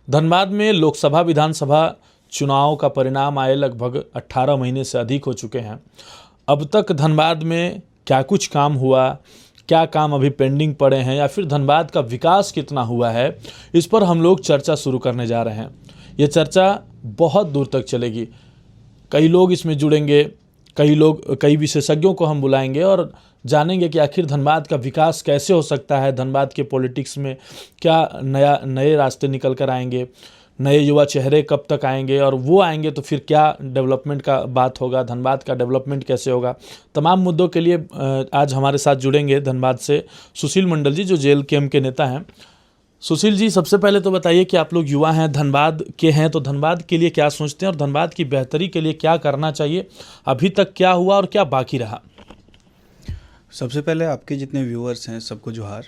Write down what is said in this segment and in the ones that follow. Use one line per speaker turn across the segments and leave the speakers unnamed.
धनबाद में लोकसभा विधानसभा चुनाव का परिणाम आए लगभग 18 महीने से अधिक हो चुके हैं। अब तक धनबाद में क्या कुछ काम हुआ, क्या काम अभी पेंडिंग पड़े हैं, या फिर धनबाद का विकास कितना हुआ है, इस पर हम लोग चर्चा शुरू करने जा रहे हैं। ये चर्चा बहुत दूर तक चलेगी। कई लोग इसमें जुड़ेंगे, कई विशेषज्ञों को हम बुलाएंगे और जानेंगे कि आखिर धनबाद का विकास कैसे हो सकता है, धनबाद के पॉलिटिक्स में क्या नए रास्ते निकल कर आएंगे, नए युवा चेहरे कब तक आएंगे, और वो आएंगे तो फिर क्या डेवलपमेंट का बात होगा, धनबाद का डेवलपमेंट कैसे होगा। तमाम मुद्दों के लिए आज हमारे साथ जुड़ेंगे धनबाद से सुशील मंडल जी, जो JLKM के नेता हैं। सुशील जी, सबसे पहले तो बताइए कि आप लोग युवा हैं, धनबाद के हैं, तो धनबाद के लिए क्या सोचते हैं और धनबाद की बेहतरी के लिए क्या करना चाहिए, अभी तक क्या हुआ और क्या बाकी रहा।
सबसे पहले आपके जितने व्यूअर्स हैं सबको जोहार।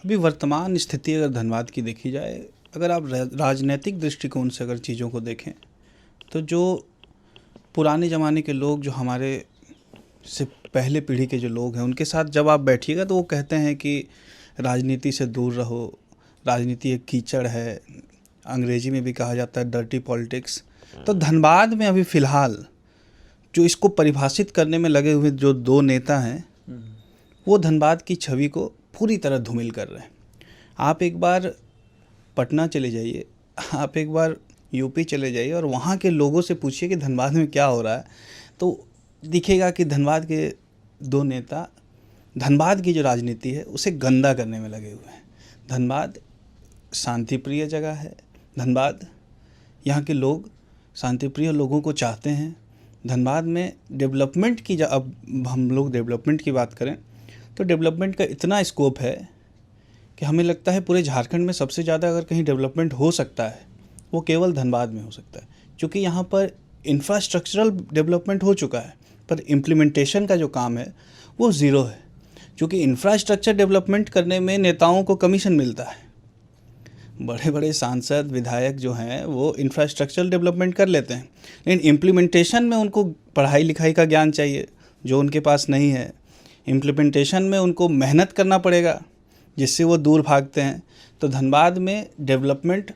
अभी वर्तमान स्थिति अगर धनबाद की देखी जाए, अगर आप राजनीतिक दृष्टिकोण से अगर चीज़ों को देखें, तो जो पुराने ज़माने के लोग, जो हमारे से पहले पीढ़ी के जो लोग हैं, उनके साथ जब आप बैठिएगा तो वो कहते हैं कि राजनीति से दूर रहो, राजनीति एक कीचड़ है, अंग्रेजी में भी कहा जाता है डर्टी पॉलिटिक्स। तो धनबाद में अभी फ़िलहाल जो इसको परिभाषित करने में लगे हुए जो दो नेता हैं, वो धनबाद की छवि को पूरी तरह धूमिल कर रहे हैं। आप एक बार पटना चले जाइए, आप एक बार यूपी चले जाइए और वहाँ के लोगों से पूछिए कि धनबाद में क्या हो रहा है, तो दिखेगा कि धनबाद के दो नेता धनबाद की जो राजनीति है उसे गंदा करने में लगे हुए हैं। धनबाद शांति प्रिय जगह है, धनबाद यहाँ के लोग शांति प्रिय लोगों को चाहते हैं। धनबाद में डेवलपमेंट की अब हम लोग डेवलपमेंट की बात करें तो डेवलपमेंट का इतना स्कोप है कि हमें लगता है पूरे झारखंड में सबसे ज़्यादा अगर कहीं डेवलपमेंट हो सकता है वो केवल धनबाद में हो सकता है, क्योंकि यहाँ पर इंफ्रास्ट्रक्चरल डेवलपमेंट हो चुका है, पर इम्प्लीमेंटेशन का जो काम है वो ज़ीरो है। क्योंकि इंफ्रास्ट्रक्चर डेवलपमेंट करने में नेताओं को कमीशन मिलता है। बड़े बड़े सांसद विधायक जो हैं वो इंफ्रास्ट्रक्चरल डेवलपमेंट कर लेते हैं, लेकिन इम्प्लीमेंटेशन में उनको पढ़ाई लिखाई का ज्ञान चाहिए जो उनके पास नहीं है। इम्प्लीमेंटेशन में उनको मेहनत करना पड़ेगा, जिससे वो दूर भागते हैं। तो धनबाद में डेवलपमेंट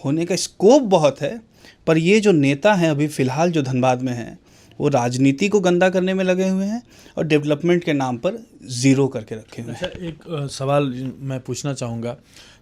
होने का स्कोप बहुत है, पर ये जो नेता हैं अभी फ़िलहाल जो धनबाद में हैं, वो राजनीति को गंदा करने में लगे हुए हैं और डेवलपमेंट के नाम पर ज़ीरो करके रखे हुए हैं।
अच्छा, एक सवाल मैं पूछना चाहूँगा।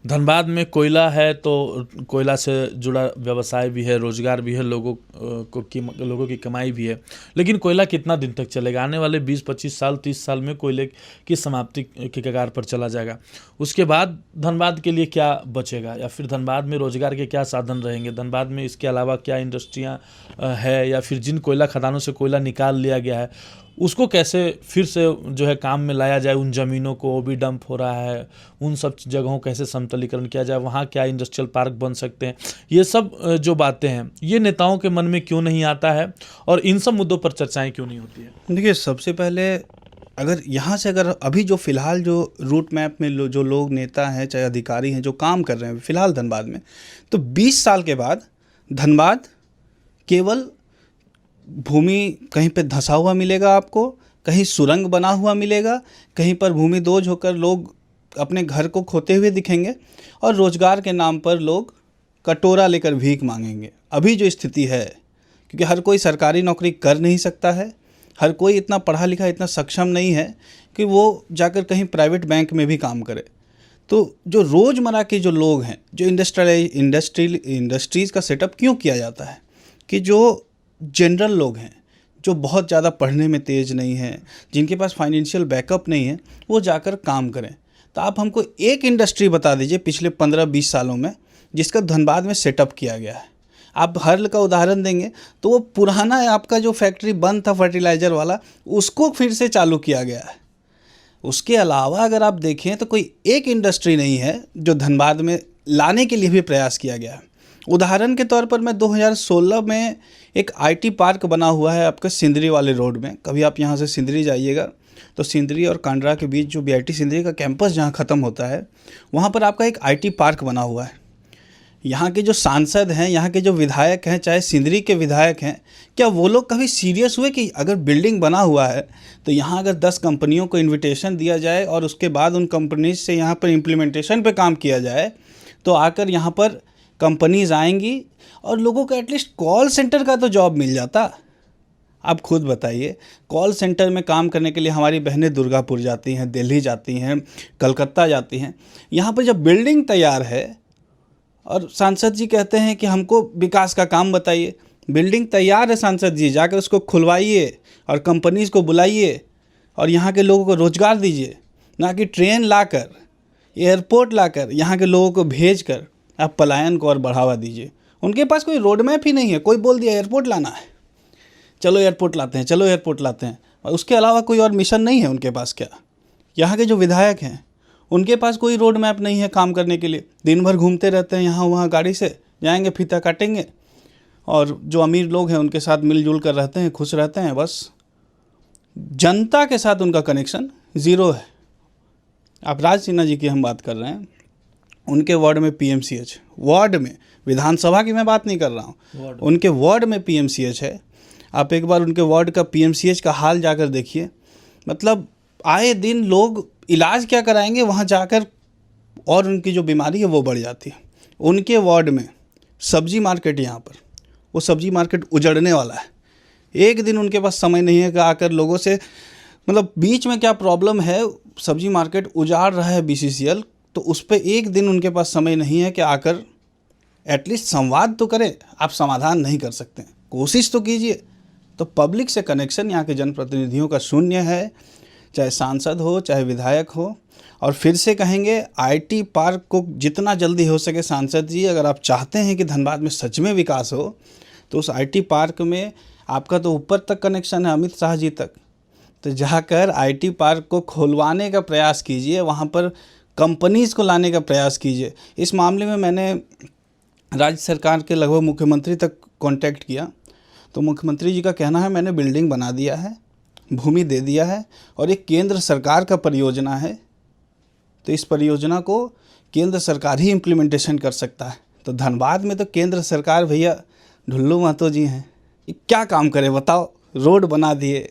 धनबाद में कोयला है तो कोयला से जुड़ा व्यवसाय भी है, रोजगार भी है, लोगों की कमाई भी है, लेकिन कोयला कितना दिन तक चलेगा? आने वाले 20-25 साल 30 साल में कोयले की समाप्ति के कगार पर चला जाएगा। उसके बाद धनबाद के लिए क्या बचेगा, या फिर धनबाद में रोजगार के क्या साधन रहेंगे? धनबाद में इसके अलावा क्या इंडस्ट्रियाँ है, या फिर जिन कोयला खदानों से कोयला निकाल लिया गया है उसको कैसे फिर से जो है काम में लाया जाए? उन ज़मीनों को भी डंप हो रहा है, उन सब जगहों कैसे समतलीकरण किया जाए, वहाँ क्या इंडस्ट्रियल पार्क बन सकते हैं? ये सब जो बातें हैं ये नेताओं के मन में क्यों नहीं आता है और इन सब मुद्दों पर चर्चाएं क्यों नहीं होती है?
देखिए, सबसे पहले अगर यहाँ से अगर अभी जो फ़िलहाल जो रूट मैप में जो लोग नेता हैं चाहे अधिकारी हैं जो काम कर रहे हैं फ़िलहाल धनबाद में, तो 20 साल के बाद धनबाद केवल भूमि कहीं पे धंसा हुआ मिलेगा आपको, कहीं सुरंग बना हुआ मिलेगा, कहीं पर भूमि दोज होकर लोग अपने घर को खोते हुए दिखेंगे और रोज़गार के नाम पर लोग कटोरा लेकर भीख मांगेंगे। अभी जो स्थिति है, क्योंकि हर कोई सरकारी नौकरी कर नहीं सकता है, हर कोई इतना पढ़ा लिखा इतना सक्षम नहीं है कि वो जाकर कहीं प्राइवेट बैंक में भी काम करे। तो जो रोज़मर्रा के जो लोग हैं, जो इंडस्ट्रीज़ का सेटअप क्यों किया जाता है कि जो जनरल लोग हैं, जो बहुत ज़्यादा पढ़ने में तेज़ नहीं हैं, जिनके पास फाइनेंशियल बैकअप नहीं है, वो जाकर काम करें। तो आप हमको एक इंडस्ट्री बता दीजिए पिछले 15-20 सालों में जिसका धनबाद में सेटअप किया गया है। आप हर्ल का उदाहरण देंगे तो वो पुराना आपका जो फैक्ट्री बंद था फर्टिलाइज़र वाला, उसको फिर से चालू किया गया है। उसके अलावा अगर आप देखें तो कोई एक इंडस्ट्री नहीं है जो धनबाद में लाने के लिए भी प्रयास किया गया है। उदाहरण के तौर पर मैं 2016 में एक IT पार्क बना हुआ है आपके सिंदरी वाले रोड में। कभी आप यहाँ से सिंदरी जाइएगा तो सिंदरी और कांड्रा के बीच जो BIT सिंदरी का कैंपस जहाँ ख़त्म होता है, वहाँ पर आपका एक IT पार्क बना हुआ है। यहाँ के जो सांसद हैं, यहाँ के जो विधायक हैं, चाहे सिंदरी के विधायक हैं, क्या वो लोग कभी सीरियस हुए कि अगर बिल्डिंग बना हुआ है तो यहाँ अगर 10 कंपनियों को इन्विटेशन दिया जाए और उसके बाद उन कंपनीज से यहाँ पर इम्प्लीमेंटेशन पे काम किया जाए तो आकर यहाँ पर कंपनीज आएंगी और लोगों को एटलीस्ट कॉल सेंटर का तो जॉब मिल जाता। आप खुद बताइए, कॉल सेंटर में काम करने के लिए हमारी बहनें दुर्गापुर जाती हैं, दिल्ली जाती हैं, कलकत्ता जाती हैं। यहाँ पर जब बिल्डिंग तैयार है और सांसद जी कहते हैं कि हमको विकास का काम बताइए। बिल्डिंग तैयार है सांसद जी, जाकर उसको खुलवाइए और कंपनीज़ को बुलाइए और यहाँ के लोगों को रोज़गार दीजिए, ना कि ट्रेन लाकर, एयरपोर्ट लाकर यहाँ के लोगों को भेजकर आप पलायन को और बढ़ावा दीजिए। उनके पास कोई रोड मैप ही नहीं है। कोई बोल दिया एयरपोर्ट लाना है, चलो एयरपोर्ट लाते हैं, चलो एयरपोर्ट लाते हैं, और उसके अलावा कोई और मिशन नहीं है उनके पास। क्या यहाँ के जो विधायक हैं उनके पास कोई रोड मैप नहीं है काम करने के लिए। दिन भर घूमते रहते हैं यहाँ वहाँ, गाड़ी से जाएंगे, फीता काटेंगे, और जो अमीर लोग हैं उनके साथ मिलजुल कर रहते हैं, खुश रहते हैं। बस जनता के साथ उनका कनेक्शन ज़ीरो है। आप राज सिन्हा जी की हम बात कर रहे हैं, उनके वार्ड में PMCH, वार्ड में, विधानसभा की मैं बात नहीं कर रहा हूँ, उनके वार्ड में PMCH है। आप एक बार उनके वार्ड का PMCH का हाल जाकर देखिए। मतलब आए दिन लोग इलाज क्या कराएंगे वहाँ जाकर, और उनकी जो बीमारी है वो बढ़ जाती है। उनके वार्ड में सब्जी मार्केट, यहाँ पर वो सब्जी मार्केट उजड़ने वाला है। एक दिन उनके पास समय नहीं है कि आकर लोगों से, मतलब बीच में क्या प्रॉब्लम है, सब्जी मार्केट उजाड़ रहा है BCCL, तो उस पर एक दिन उनके पास समय नहीं है कि आकर एटलीस्ट संवाद तो करें। आप समाधान नहीं कर सकते, कोशिश तो कीजिए। तो पब्लिक से कनेक्शन यहाँ के जनप्रतिनिधियों का शून्य है, चाहे सांसद हो चाहे विधायक हो। और फिर से कहेंगे, IT पार्क को जितना जल्दी हो सके, सांसद जी अगर आप चाहते हैं कि धनबाद में सच में विकास हो, तो उस IT पार्क में आपका तो ऊपर तक कनेक्शन है, अमित शाह जी तक, तो जाकर IT पार्क को खोलवाने का प्रयास कीजिए, वहाँ पर कंपनीज़ को लाने का प्रयास कीजिए। इस मामले में मैंने राज्य सरकार के लगभग मुख्यमंत्री तक कांटेक्ट किया, तो मुख्यमंत्री जी का कहना है मैंने बिल्डिंग बना दिया है, भूमि दे दिया है, और एक केंद्र सरकार का परियोजना है, तो इस परियोजना को केंद्र सरकार ही इम्प्लीमेंटेशन कर सकता है। तो धनबाद में तो केंद्र सरकार भैया ढुल्लू महतो जी हैं। क्या काम करे बताओ? रोड बना दिए,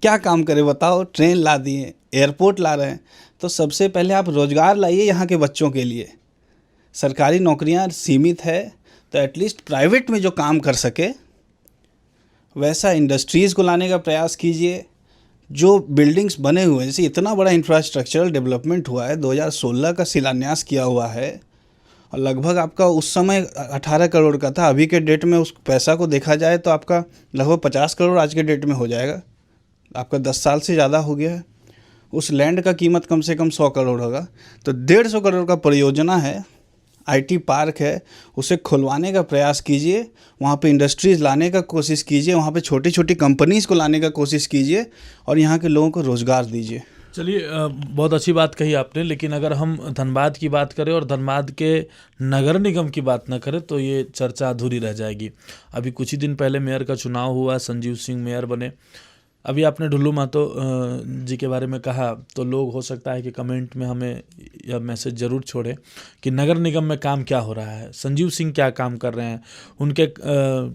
क्या काम करे बताओ? ट्रेन ला दिए, एयरपोर्ट ला रहे हैं। तो सबसे पहले आप रोज़गार लाइए यहाँ के बच्चों के लिए। सरकारी नौकरियाँ सीमित है, तो एटलीस्ट प्राइवेट में जो काम कर सके वैसा इंडस्ट्रीज़ को लाने का प्रयास कीजिए। जो बिल्डिंग्स बने हुए हैं, जैसे इतना बड़ा इंफ्रास्ट्रक्चरल डेवलपमेंट हुआ है, 2016 का शिलान्यास किया हुआ है, और लगभग आपका उस समय 18 करोड़ का था। अभी के डेट में उस पैसा को देखा जाए तो आपका लगभग 50 करोड़ आज के डेट में हो जाएगा। आपका 10 साल से ज़्यादा हो गया है। उस लैंड का कीमत कम से कम 100 करोड़ होगा। तो 150 करोड़ का परियोजना है, IT पार्क है, उसे खुलवाने का प्रयास कीजिए। वहाँ पे इंडस्ट्रीज़ लाने का कोशिश कीजिए, वहाँ पे छोटी छोटी कंपनीज़ को लाने का कोशिश कीजिए, और यहाँ के लोगों को रोज़गार दीजिए।
चलिए, बहुत अच्छी बात कही आपने, लेकिन अगर हम धनबाद की बात करें और धनबाद के नगर निगम की बात न करें तो ये चर्चा अधूरी रह जाएगी। अभी कुछ ही दिन पहले मेयर का चुनाव हुआ, संजीव सिंह मेयर बने। अभी आपने ढुल्लू महतो जी के बारे में कहा, तो लोग हो सकता है कि कमेंट में हमें यह मैसेज ज़रूर छोड़े कि नगर निगम में काम क्या हो रहा है, संजीव सिंह क्या काम कर रहे हैं। उनके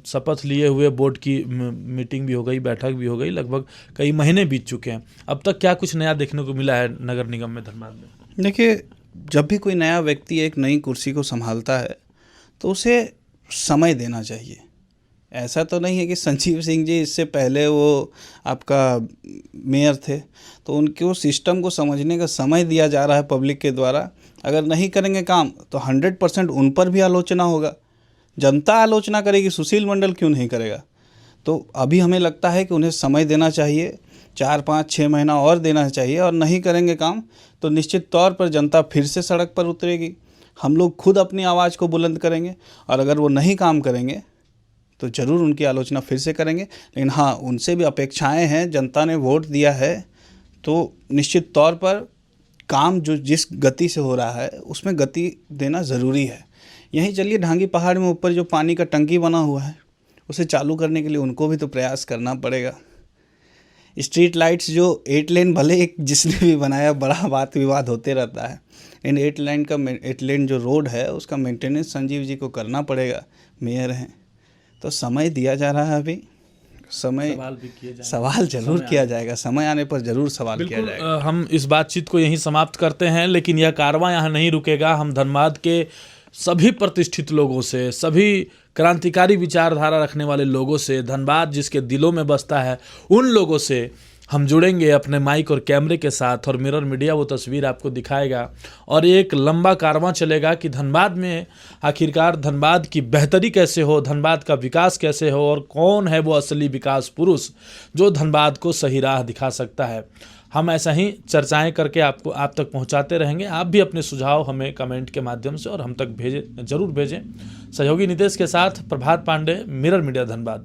शपथ लिए हुए बोर्ड की मीटिंग भी हो गई, बैठक भी हो गई, लगभग कई महीने बीत चुके हैं। अब तक क्या कुछ नया देखने को मिला है नगर निगम में धनबाद में?
देखिए, जब भी कोई नया व्यक्ति एक नई कुर्सी को संभालता है तो उसे समय देना चाहिए। ऐसा तो नहीं है कि संजीव सिंह जी इससे पहले वो आपका मेयर थे, तो उनको सिस्टम को समझने का समय दिया जा रहा है पब्लिक के द्वारा। अगर नहीं करेंगे काम तो 100% उन पर भी आलोचना होगा। जनता आलोचना करेगी, सुशील मंडल क्यों नहीं करेगा? तो अभी हमें लगता है कि उन्हें समय देना चाहिए, 4, 5, 6 महीना और देना चाहिए। और नहीं करेंगे काम तो निश्चित तौर पर जनता फिर से सड़क पर उतरेगी। हम लोग खुद अपनी आवाज़ को बुलंद करेंगे, और अगर वो नहीं काम करेंगे तो ज़रूर उनकी आलोचना फिर से करेंगे। लेकिन हाँ, उनसे भी अपेक्षाएं हैं। जनता ने वोट दिया है तो निश्चित तौर पर काम जो जिस गति से हो रहा है उसमें गति देना ज़रूरी है। यहीं चलिए, ढांगी पहाड़ में ऊपर जो पानी का टंकी बना हुआ है उसे चालू करने के लिए उनको भी तो प्रयास करना पड़ेगा। स्ट्रीट लाइट्स जो 8 लेन, भले एक जिसने भी बनाया, बड़ा बात विवाद होते रहता है, इन 8 लेन जो रोड है उसका मेंटेनेंस संजीव जी को करना पड़ेगा, मेयर हैं। तो समय दिया जा रहा है। अभी सवाल जरूर किया जाएगा, समय आने पर जरूर सवाल किया जाएगा।
हम इस बातचीत को यहीं समाप्त करते हैं, लेकिन यह कारवां यहाँ नहीं रुकेगा। हम धनबाद के सभी प्रतिष्ठित लोगों से, सभी क्रांतिकारी विचारधारा रखने वाले लोगों से, धनबाद जिसके दिलों में बसता है, उन लोगों से हम जुड़ेंगे अपने माइक और कैमरे के साथ, और मिरर मीडिया वो तस्वीर आपको दिखाएगा और एक लंबा कारवां चलेगा कि धनबाद में आखिरकार धनबाद की बेहतरी कैसे हो, धनबाद का विकास कैसे हो, और कौन है वो असली विकास पुरुष जो धनबाद को सही राह दिखा सकता है। हम ऐसा ही चर्चाएं करके आप तक पहुंचाते रहेंगे। आप भी अपने सुझाव हमें कमेंट के माध्यम से और हम तक जरूर भेजें। सहयोगी नितेश के साथ प्रभात पांडे, मिरर मीडिया, धनबाद।